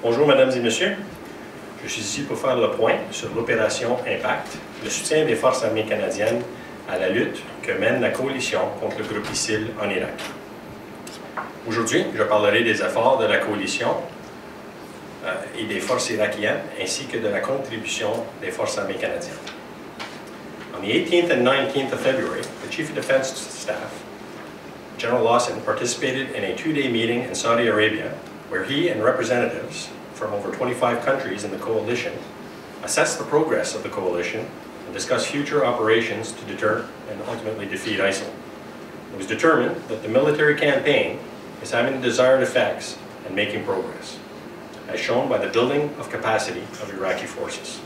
Bonjour mesdames et messieurs, je suis ici pour faire le point sur l'opération IMPACT, le soutien des forces armées canadiennes à la lutte que mène la coalition contre le groupe ISIL en Irak. Aujourd'hui, je parlerai des efforts de la coalition et des forces irakiennes, ainsi que de la contribution des forces armées canadiennes. On the 18th and 19th of February, the Chief of Defense Staff, General Lawson, participated in a two-day meeting in Saudi Arabia where he and representatives from over 25 countries in the coalition assessed the progress of the coalition and discussed future operations to deter and ultimately defeat ISIL. It was determined that the military campaign is having the desired effects and making progress, as shown by the building of capacity of Iraqi forces.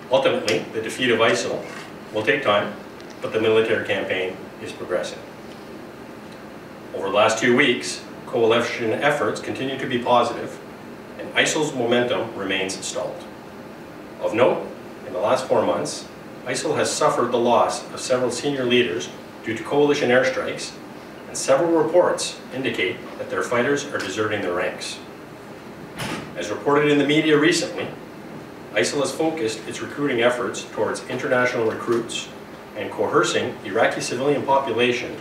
Ultimately, the defeat of ISIL will take time, but the military campaign is progressing. Over the last 2 weeks, coalition efforts continue to be positive, and ISIL's momentum remains stalled. Of note, in the last 4 months, ISIL has suffered the loss of several senior leaders due to coalition airstrikes, and several reports indicate that their fighters are deserting their ranks. As reported in the media recently, ISIL has focused its recruiting efforts towards international recruits and coercing Iraqi civilian population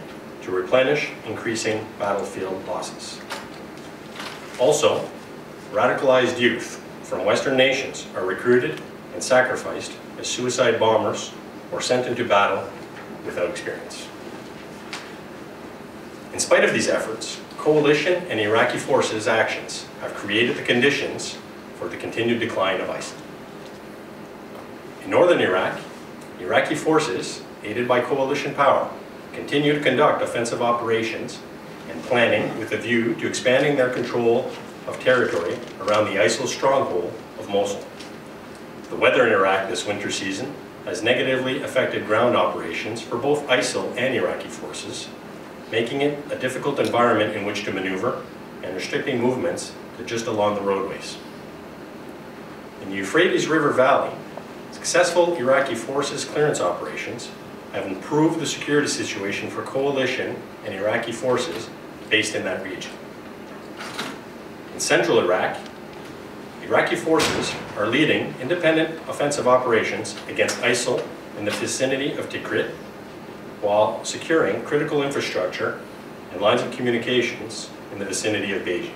to replenish increasing battlefield losses. Also, radicalized youth from Western nations are recruited and sacrificed as suicide bombers or sent into battle without experience. In spite of these efforts, coalition and Iraqi forces' actions have created the conditions for the continued decline of ISIL. In northern Iraq, Iraqi forces, aided by coalition power, continue to conduct offensive operations and planning with a view to expanding their control of territory around the ISIL stronghold of Mosul. The weather in Iraq this winter season has negatively affected ground operations for both ISIL and Iraqi forces, making it a difficult environment in which to maneuver and restricting movements to just along the roadways. In the Euphrates River Valley, successful Iraqi forces clearance operations have improved the security situation for coalition and Iraqi forces based in that region. In central Iraq, Iraqi forces are leading independent offensive operations against ISIL in the vicinity of Tikrit, while securing critical infrastructure and lines of communications in the vicinity of Beijing.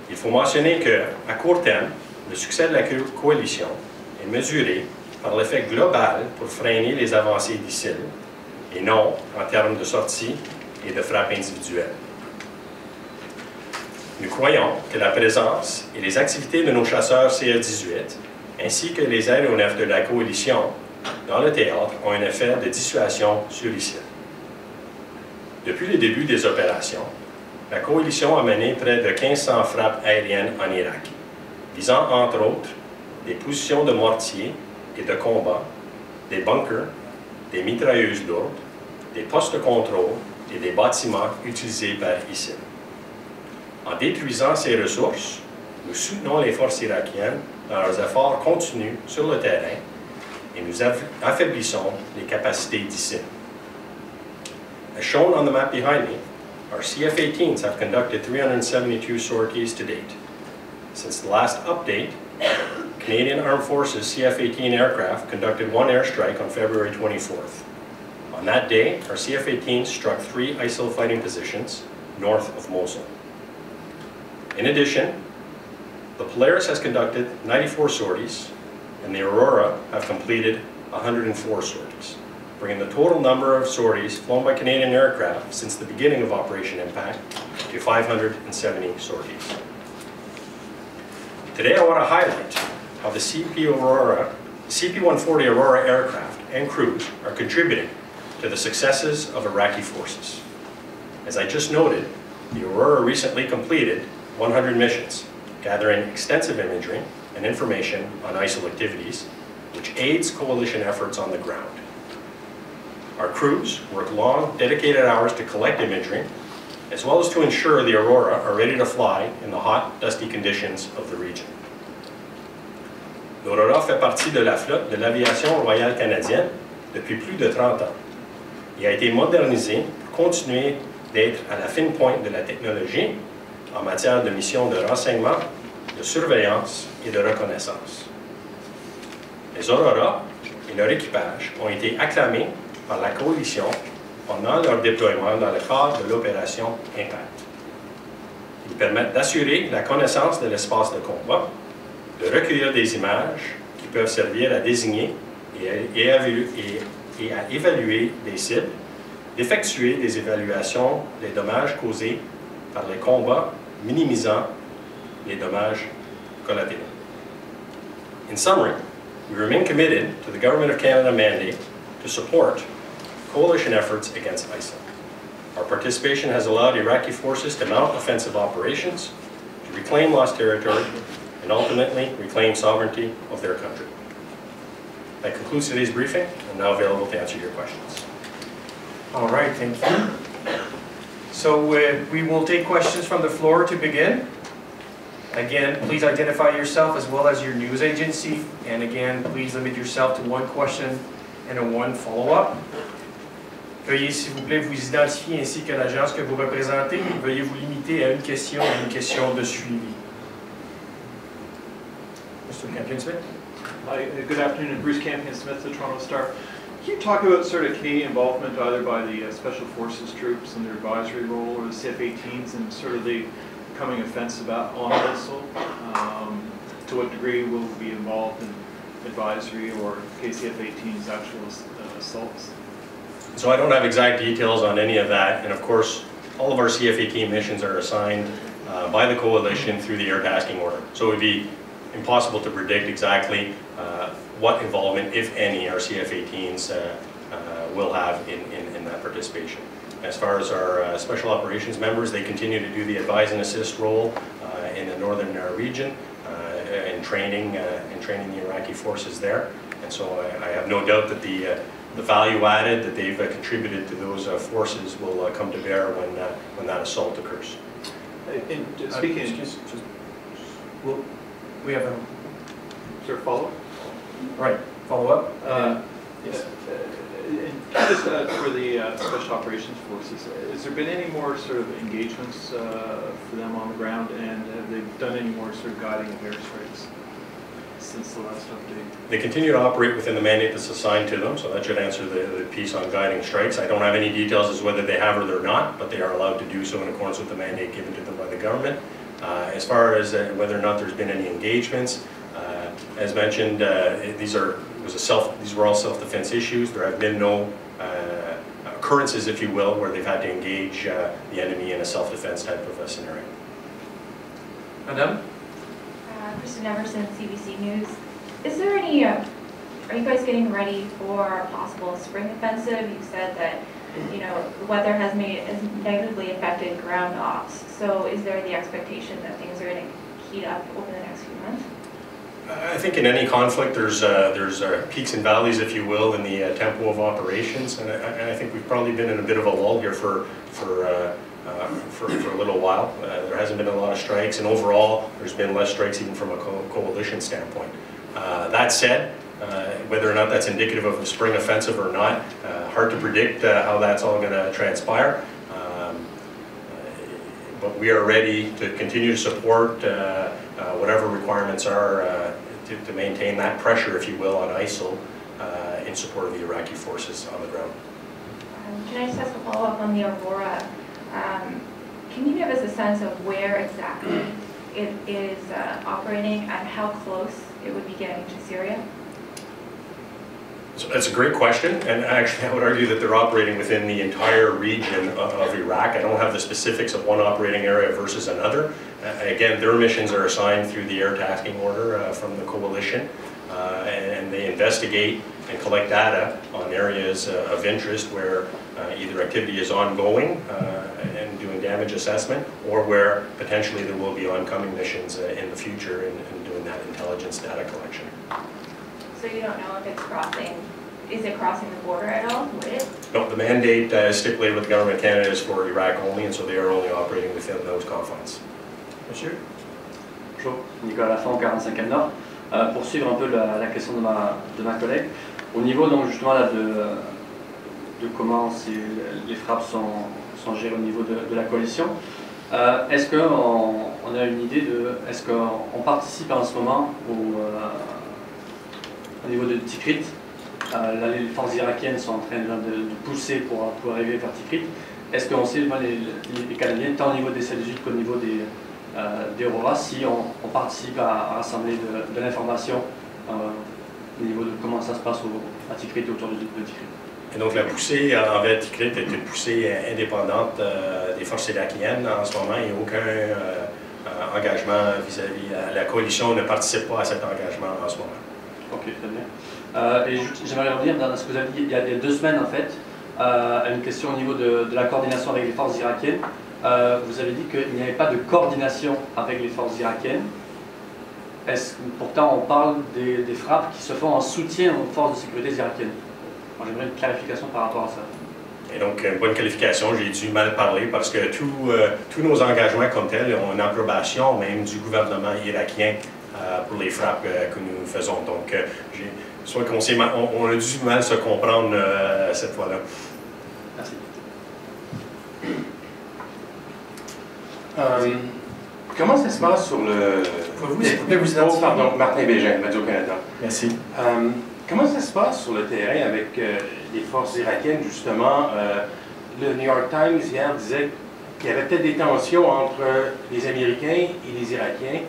Il faut mentionner qu'à court terme, le succès de la coalition est mesuré par l'effet global pour freiner les avancées d'ISIL, et non en termes de sorties et de frappes individuelles. Nous croyons que la présence et les activités de nos chasseurs CF-18, ainsi que les aéronefs de la coalition dans le théâtre, ont un effet de dissuasion sur ISIL. Depuis le début des opérations, la coalition a mené près de 1500 frappes aériennes en Irak, visant entre autres des positions de mortiers et de combat, des bunkers, des mitrailleuses lourdes, des postes de contrôle et des bâtiments utilisés par ISIL. En détruisant ces ressources, nous soutenons les forces irakiennes dans leurs efforts continus sur le terrain et nous affaiblissons les capacités d'ISIL. As shown on the map behind me, our CF-18s have conducted 372 sorties to date. Since the last update, Canadian Armed Forces CF-18 aircraft conducted one airstrike on February 24th. On that day, our CF-18 struck 3 ISIL fighting positions north of Mosul. In addition, the Polaris has conducted 94 sorties, and the Aurora have completed 104 sorties, bringing the total number of sorties flown by Canadian aircraft since the beginning of Operation IMPACT to 570 sorties. Today I want to highlight how the CP-140 Aurora aircraft and crews are contributing to the successes of Iraqi forces. As I just noted, the Aurora recently completed 100 missions, gathering extensive imagery and information on ISIL activities, which aids coalition efforts on the ground. Our crews work long, dedicated hours to collect imagery, as well as to ensure the Aurora are ready to fly in the hot, dusty conditions of the region. L'Aurora fait partie de la flotte de l'aviation royale canadienne depuis plus de 30 ans et a été modernisée pour continuer d'être à la fine pointe de la technologie en matière de missions de renseignement, de surveillance et de reconnaissance. Les Aurora et leur équipage ont été acclamés par la coalition pendant leur déploiement dans le cadre de l'opération IMPACT. Ils permettent d'assurer la connaissance de l'espace de combat, de recueillir des images qui peuvent servir à désigner et à évaluer des cibles, d'effectuer des évaluations des dommages causés par les combats, minimisant les dommages collatéraux. In summary, we remain committed to the Government of Canada mandate to support coalition efforts against ISIL. Our participation has allowed Iraqi forces to mount offensive operations, to reclaim lost territory, and ultimately reclaim sovereignty of their country. That concludes today's briefing. I'm now available to answer your questions. All right, thank you. So we will take questions from the floor to begin. Again, please identify yourself as well as your news agency. And again, please limit yourself to one question and one follow-up. Veuillez, s'il vous plaît, vous identifier ainsi que l'agence que vous représentez. Veuillez vous limiter à une question et une question de suivi. Mr. Campion-Smith. Hi, good afternoon. Bruce Campion-Smith, the Toronto Star. Can you talk about sort of Canadian involvement either by the Special Forces troops and their advisory role or the CF-18s and sort of the coming offensive on ISIL? To what degree will we be involved in advisory or KCF-18's actual assaults? So I don't have exact details on any of that, and of course all of our CF-18 missions are assigned by the coalition through the air tasking order. So it would be impossible to predict exactly what involvement, if any, our CF-18s will have in that participation. As far as our special operations members, they continue to do the advise and assist role in the northern region in training the Iraqi forces there. And so I have no doubt that the value added that they've contributed to those forces will come to bear when that assault occurs. Speaking, Well, we have a sort of follow-up? right follow-up. Yes. Just for the Special Operations Forces, has there been any more sort of engagements for them on the ground, and have they done any more sort of guiding of airstrikes since the last update? They continue to operate within the mandate that's assigned to them, so that should answer the piece on guiding strikes. I don't have any details as to whether they have or they're not, but they are allowed to do so in accordance with the mandate given to them by the government. As far as whether or not there's been any engagements, as mentioned, these were all self-defense issues. There have been no occurrences, if you will, where they've had to engage the enemy in a self-defense type of a scenario. Madame? Kristen Everson, CBC News. Is there any, are you guys getting ready for a possible spring offensive? You said that, you know, the weather has negatively affected ground ops. So is there the expectation that things are going to heat up over the next few months? I think in any conflict there's peaks and valleys, if you will, in the tempo of operations, and I think we've probably been in a bit of a lull here for a little while. There hasn't been a lot of strikes, and overall there's been less strikes even from a coalition standpoint. That said, whether or not that's indicative of a spring offensive or not, hard to predict how that's all going to transpire. But we are ready to continue to support whatever requirements are to maintain that pressure, if you will, on ISIL in support of the Iraqi forces on the ground. Can I just ask a follow-up on the Aurora? Can you give us a sense of where exactly it is operating and how close it would be getting to Syria? So that's a great question, and actually I would argue that they're operating within the entire region of Iraq. I don't have the specifics of one operating area versus another. Again, their missions are assigned through the air tasking order from the coalition, and they investigate and collect data on areas of interest where either activity is ongoing and doing damage assessment, or where potentially there will be oncoming missions in the future in doing that intelligence data collection. So you don't know if it's crossing, is it crossing the border at all? Would it? No, the mandate stipulated with the Government of Canada is for Iraq only, and so they are only operating within those confines. Monsieur? Bonjour, Nicolas Lafont, 45 Nord. Pour suivre un peu la question de ma collègue, au niveau donc justement là, de comment les frappes sont gérées au niveau de la coalition, Est-ce qu'on a une idée de... Est-ce qu'on participe en ce moment au niveau de Tikrit? Là, les forces irakiennes sont en train de pousser pour arriver vers Tikrit. Est-ce qu'on sait, les Canadiens, tant au niveau des Seljuks qu'au niveau des Aurora, si on participe à rassembler de l'information au niveau de comment ça se passe à Tikrit et autour de Tikrit? Et donc la poussée envers Tikrit est une poussée indépendante des forces irakiennes en ce moment. Il n'y a aucun engagement vis-à-vis. La coalition ne participe pas à cet engagement en ce moment. Ok, très bien. Et j'aimerais revenir dans ce que vous avez dit il y a 2 semaines en fait, à une question au niveau de la coordination avec les forces irakiennes. Vous avez dit qu'il n'y avait pas de coordination avec les forces irakiennes. Pourtant on parle des frappes qui se font en soutien aux forces de sécurité irakiennes. J'aimerais une clarification par rapport à ça. Et donc, une bonne qualification, j'ai dû mal parler parce que tous nos engagements comme tels ont une approbation même du gouvernement irakien pour les frappes que nous faisons. Donc, soit on a dû mal se comprendre cette fois-là. Merci. Comment ça se passe sur le... Pouvez-vous, s'il vous plaît, vous identifier? Pardon, Martin Bégin, Radio-Canada. Merci. Comment ça se passe sur le terrain avec les forces irakiennes, justement? Le New York Times, hier, disait qu'il y avait peut-être des tensions entre les Américains et les Irakiens.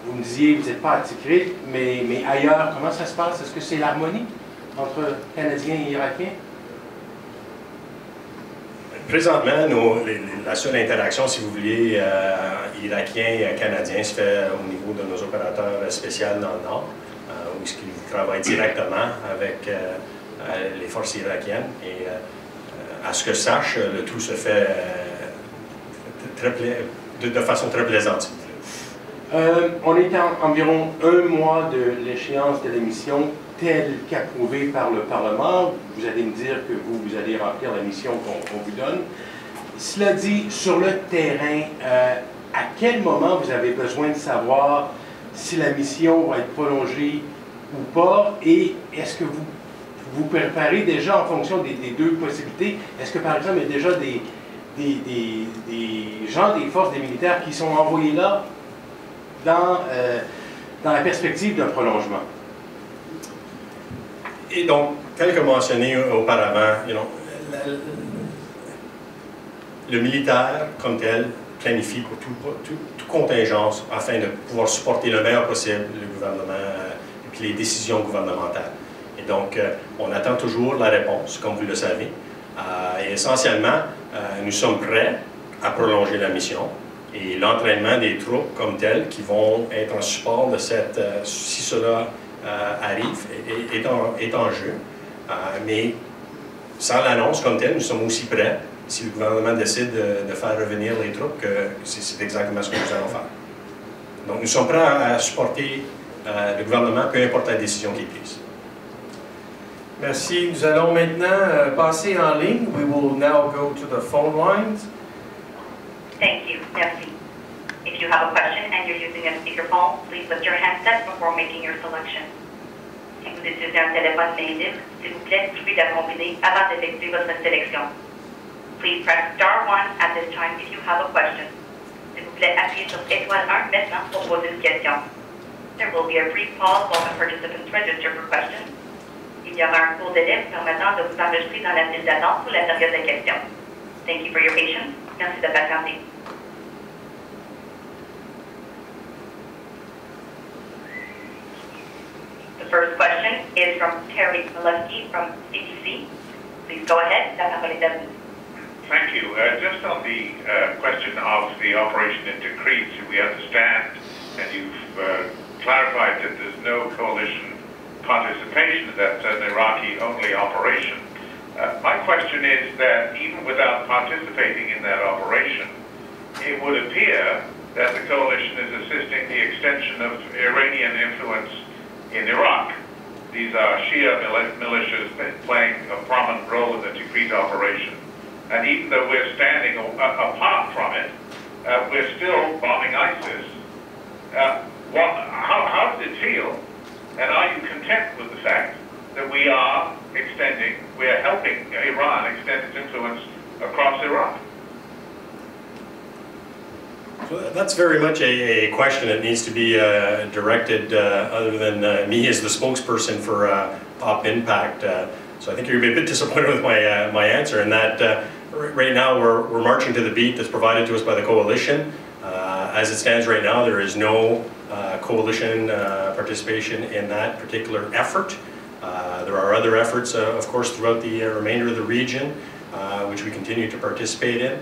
Vous me disiez, vous n'êtes pas à Tikrit, mais ailleurs, comment ça se passe? Est-ce que c'est l'harmonie entre Canadiens et Irakiens? Présentement, la seule interaction, si vous voulez, irakien et canadien se fait au niveau de nos opérateurs spéciaux dans le Nord, où ils travaillent directement avec les forces irakiennes. Et à ce que je sache, le tout se fait de façon très plaisante. On est à environ 1 mois de l'échéance de la mission telle qu'approuvée par le Parlement. Vous allez me dire que vous allez remplir la mission qu'on vous donne. Cela dit, sur le terrain, à quel moment vous avez besoin de savoir si la mission va être prolongée ou pas, et est-ce que vous vous préparez déjà en fonction des 2 possibilités? Est-ce que, par exemple, il y a déjà des gens des forces, des militaires qui sont envoyés là dans la perspective d'un prolongement? Et donc, tel que mentionné auparavant, le militaire, comme tel, planifie pour toute contingence afin de pouvoir supporter le meilleur possible le gouvernement et puis les décisions gouvernementales. Et donc, on attend toujours la réponse, comme vous le savez. Et essentiellement, nous sommes prêts à prolonger la mission. Et l'entraînement des troupes comme tel qui vont être en support de cette, si cela arrive, est en jeu. Mais sans l'annonce comme telle, nous sommes aussi prêts, si le gouvernement décide de faire revenir les troupes, que c'est exactement ce que nous allons faire. Donc nous sommes prêts à supporter le gouvernement, peu importe la décision qui est prise. Merci. Nous allons maintenant passer en ligne. We will now go to the phone lines. Thank you. Merci. If you have a question and you're using a speakerphone, please lift your handset before making your selection. Si vous utilisez un téléphone main libre, s'il vous plaît, suivez la combinée avant d'effectuer votre sélection. Please press star 1 at this time if you have a question. S'il vous plaît, appuyez sur étoile 1 maintenant pour poser une question. There will be a brief pause while the participants register for questions. Il y aura un court délai permettant de vous enregistrer dans la file d'attente pour la période de questions. Thank you for your patience. Merci de patienter. The first question is from Terry Molesky from CBC. Please go ahead. La parole est à vous. Thank you. Just on the question of the operation into Crete, we understand, and you've clarified that there's no coalition participation, that's an Iraqi-only operation. My question is that even without participating in that operation, it would appear that the coalition is assisting the extension of Iranian influence in Iraq. These are Shia militias playing a prominent role in the Tikrit operation. And even though we're standing apart from it, we're still bombing ISIS. How does it feel? And are you content with the fact that we are helping Iran extend its influence across Iraq? That's very much a question that needs to be directed other than me as the spokesperson for Op Impact. So I think you're going to be a bit disappointed with my answer in that right now we're marching to the beat that's provided to us by the coalition. As it stands right now, there is no coalition participation in that particular effort. There are other efforts, of course, throughout the remainder of the region, which we continue to participate in.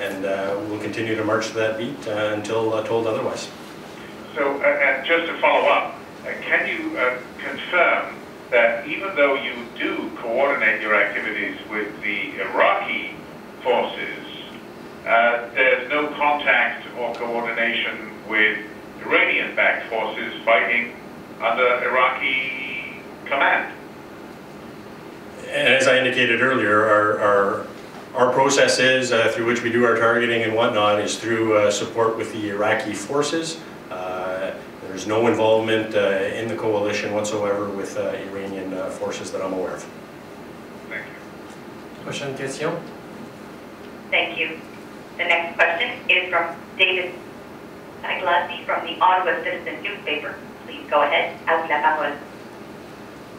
And we'll continue to march to that beat until told otherwise. So, and just to follow up, can you confirm that even though you do coordinate your activities with the Iraqi forces, there's no contact or coordination with Iranian-backed forces fighting under Iraqi command? And as I indicated earlier, our process is, through which we do our targeting and whatnot, is through support with the Iraqi forces. There's no involvement in the coalition whatsoever with Iranian forces that I'm aware of. Thank you. Prochaine question. Thank you. The next question is from David Aglassi from the Ottawa Citizen newspaper. Please go ahead. À vous la parole.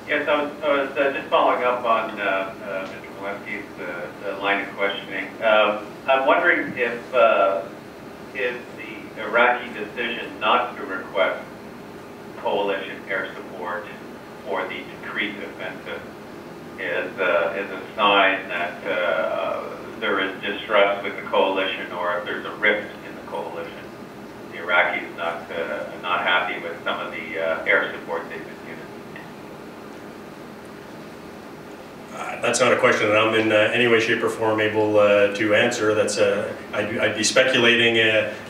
Yes, I was just following up on Mr. Walensky's line of questioning. I'm wondering if the Iraqi decision not to request coalition air support for the Tikrit offensive is a sign that there is distrust with the coalition, or if there's a rift in the coalition. The Iraqis not happy with some of the air support they've been given. That's not a question that I'm in any way, shape, or form able to answer. That's I'd be speculating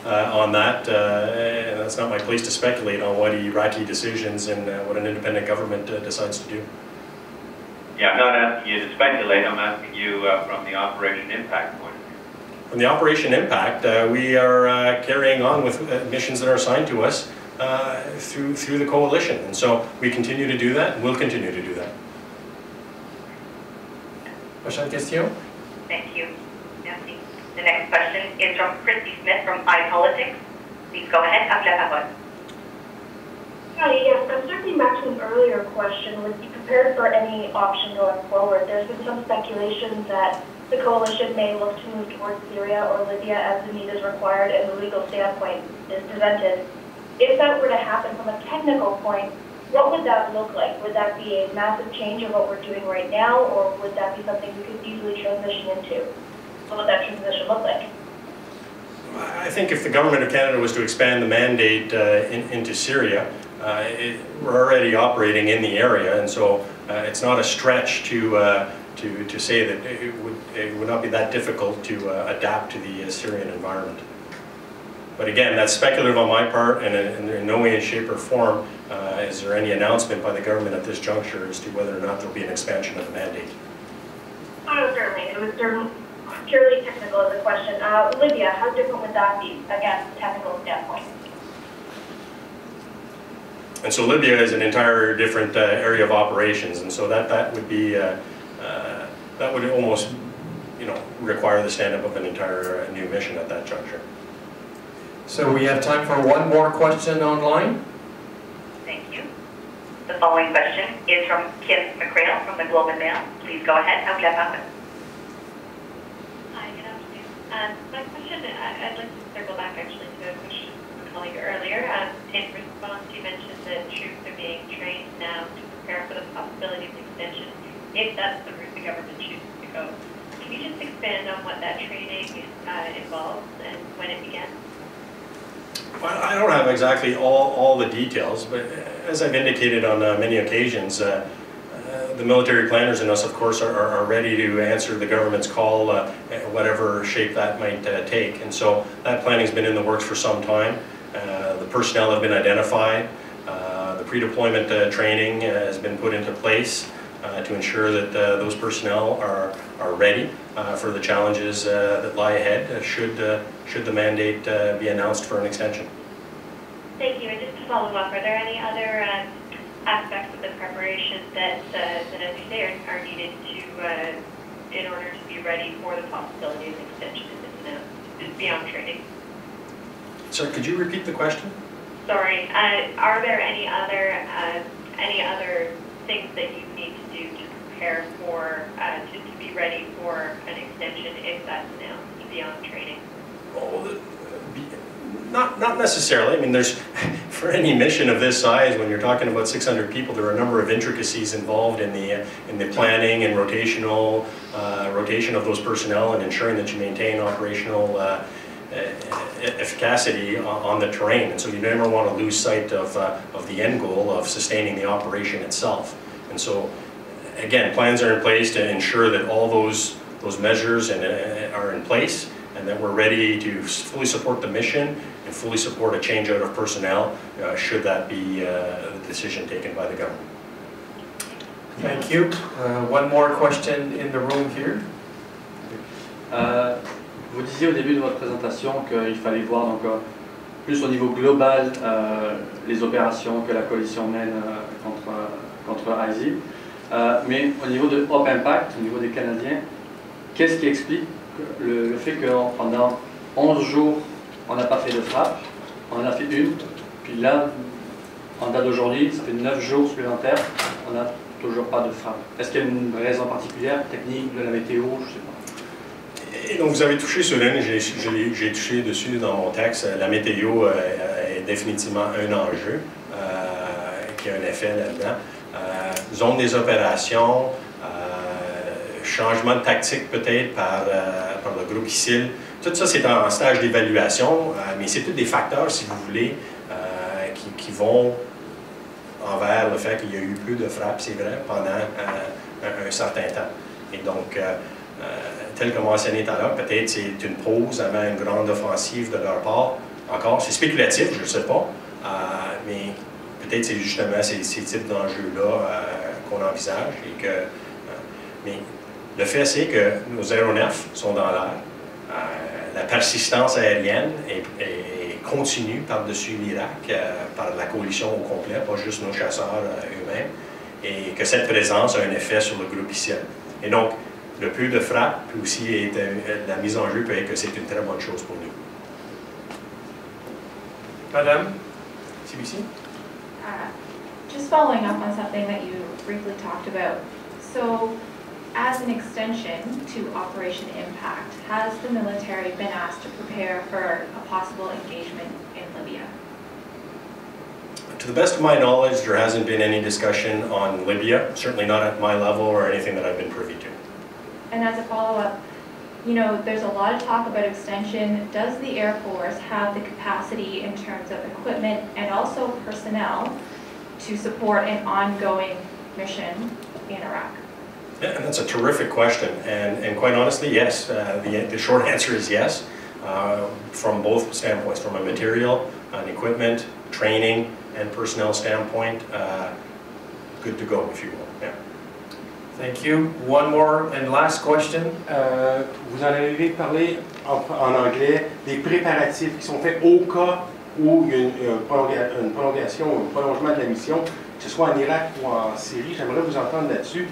on that, and that's not my place to speculate on what Iraqi decisions and what an independent government decides to do. Yeah, I'm not asking you to speculate. I'm asking you from the Operation IMPACT point of view. From the Operation IMPACT, we are carrying on with missions that are assigned to us through the coalition, and so we continue to do that, and we'll continue to do that. Prochaine question. Thank you. Merci. The next question is from Christy Smith from iPolitics. Please go ahead. À vous la parole. Hi, yes, I'm circling back to an earlier question. Would you be prepared for any option going forward? There's been some speculation that the coalition may look to move towards Syria or Libya as the need is required and the legal standpoint is presented. If that were to happen from a technical point, what would that look like? Would that be a massive change of what we're doing right now, or would that be something we could easily transition into? What would that transition look like? I think if the Government of Canada was to expand the mandate into Syria, we're already operating in the area, and so it's not a stretch to say that it would not be that difficult to adapt to the Syrian environment. But again, that's speculative on my part, and in no way, shape, or form is there any announcement by the government at this juncture as to whether or not there will be an expansion of the mandate. Oh, certainly. It was purely technical as a question. Libya, how different would that be, again, technical standpoint? And so Libya is an entire different area of operations, and so that would be that would almost, require the stand-up of an entire new mission at that juncture. So we have time for one more question online. Thank you. The following question is from Kim McCrail from the Globe and Mail. Please go ahead. À vous la parole. Hi, good afternoon. My question, I'd like to circle back actually to a question from a colleague earlier. In response, you mentioned that troops are being trained now to prepare for the possibility of extension, if that's the route the government chooses to go. Can you just expand on what that training involves and when it began? Well, I don't have exactly all the details, but as I've indicated on many occasions, the military planners and us, of course, are ready to answer the government's call, whatever shape that might take. And so that planning has been in the works for some time. The personnel have been identified. The pre-deployment training has been put into place to ensure that those personnel are ready for the challenges that lie ahead should the mandate be announced for an extension. Thank you. And just to follow up, are there any other aspects of the preparation that as you say, are needed in order to be ready for the possibility of an extension if it's announced, beyond training? Sir, could you repeat the question? Sorry, are there any other things that you need to do to prepare for, to be ready for an extension if that's announced beyond training? Oh, not necessarily. I mean, there's, for any mission of this size, when you're talking about 600 people, there are a number of intricacies involved in the planning and rotation of those personnel and ensuring that you maintain operational efficacy on the terrain. And so you never want to lose sight of the end goal of sustaining the operation itself. And so, again, plans are in place to ensure that all those measures are in place, and that we're ready to fully support the mission and fully support a change out of personnel should that be the decision taken by the government. Thank you. One more question in the room here. Vous disiez au début de votre présentation qu'il fallait voir donc, plus au niveau global les opérations que la coalition mène contre ISIL. Mais au niveau de IMPACT, au niveau des Canadiens, qu'est-ce qui explique le fait que pendant 11 jours, on n'a pas fait de frappe, on en a fait une, puis là, en date d'aujourd'hui, ça fait 9 jours supplémentaires, on n'a toujours pas de frappe. Est-ce qu'il y a une raison particulière, technique, de la météo, je ne sais pas? Et donc vous avez touché sur une, j'ai touché dessus dans mon texte, la météo est définitivement un enjeu qui a un effet là-dedans. Zone des opérations, changement de tactique peut-être par le groupe ISIL. Tout ça, c'est en stage d'évaluation, mais c'est tous des facteurs, si vous voulez, qui vont envers le fait qu'il y a eu peu de frappes, c'est vrai, pendant un certain temps. Et donc, tel que mentionné tout à l'heure, peut-être c'est une pause avant une grande offensive de leur part. Encore, c'est spéculatif, je ne sais pas, mais peut-être c'est justement ces types d'enjeux-là qu'on envisage. Mais le fait, c'est que nos aéronefs sont dans l'air. La persistance aérienne est continue par-dessus l'Irak, par la coalition au complet, pas juste nos chasseurs eux-mêmes, et que cette présence a un effet sur le groupe ISIL. Et donc, le peu de frappe, puis aussi la mise en jeu peut être que c'est une très bonne chose pour nous. Madame, CBC? Just following up on something that you briefly talked about. So, as an extension to Operation IMPACT, has the military been asked to prepare for a possible engagement in Libya? To the best of my knowledge, there hasn't been any discussion on Libya, certainly not at my level or anything that I've been privy to. And as a follow-up, you know, there's a lot of talk about extension. Does the Air Force have the capacity in terms of equipment and also personnel to support an ongoing mission in Iraq? Yeah, and that's a terrific question, and quite honestly, yes. The short answer is yes, from both standpoints, from a material, an equipment, training, and personnel standpoint. Good to go, if you will. Yeah. Thank you. One more and last question. Vous en avez parlé en anglais des préparatifs qui sont faits au cas où il y a une prolongation ou un prolongement de la mission, que ce soit en Irak ou en Syrie. J'aimerais vous entendre là-dessus.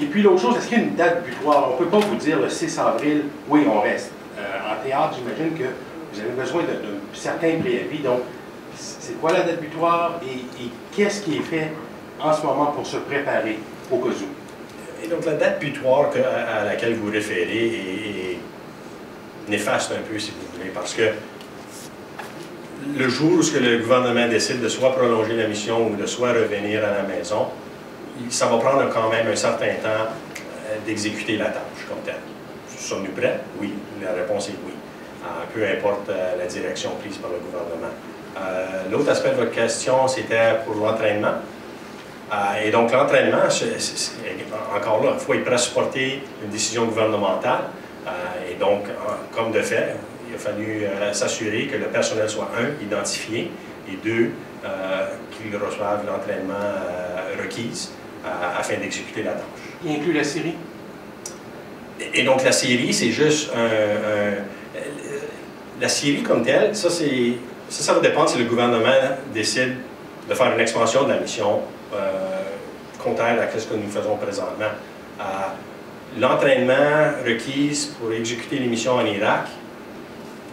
Et puis l'autre chose, est-ce qu'il y a une date butoir? On ne peut pas vous dire le 6 avril, oui, on reste. En théâtre, j'imagine que vous avez besoin d'un certain préavis. Donc, c'est quoi la date butoir et qu'est-ce qui est fait en ce moment pour se préparer au cas où? Et donc la date butoir à laquelle vous référez est néfaste un peu, si vous voulez, parce que le jour où le gouvernement décide de soit prolonger la mission ou de soit revenir à la maison, ça va prendre quand même un certain temps d'exécuter la tâche comme telle. Sommes-nous prêts? Oui. La réponse est oui. Peu importe la direction prise par le gouvernement. L'autre aspect de votre question, c'était pour l'entraînement. Et donc l'entraînement, encore là, il faut être prêt à supporter une décision gouvernementale. Et donc, comme de fait, il a fallu s'assurer que le personnel soit, un, identifié, et deux, qu'ils reçoivent l'entraînement requis afin d'exécuter la tâche. Il inclut la Syrie? Et donc la Syrie, c'est juste la Syrie comme telle, ça va dépendre si le gouvernement décide de faire une expansion de la mission contraire à ce que nous faisons présentement. L'entraînement requis pour exécuter les missions en Irak,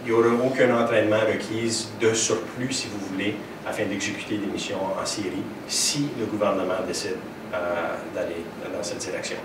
il n'y aura aucun entraînement requis de surplus, si vous voulez, afin d'exécuter des missions en Syrie, si le gouvernement décide d'aller dans cette direction.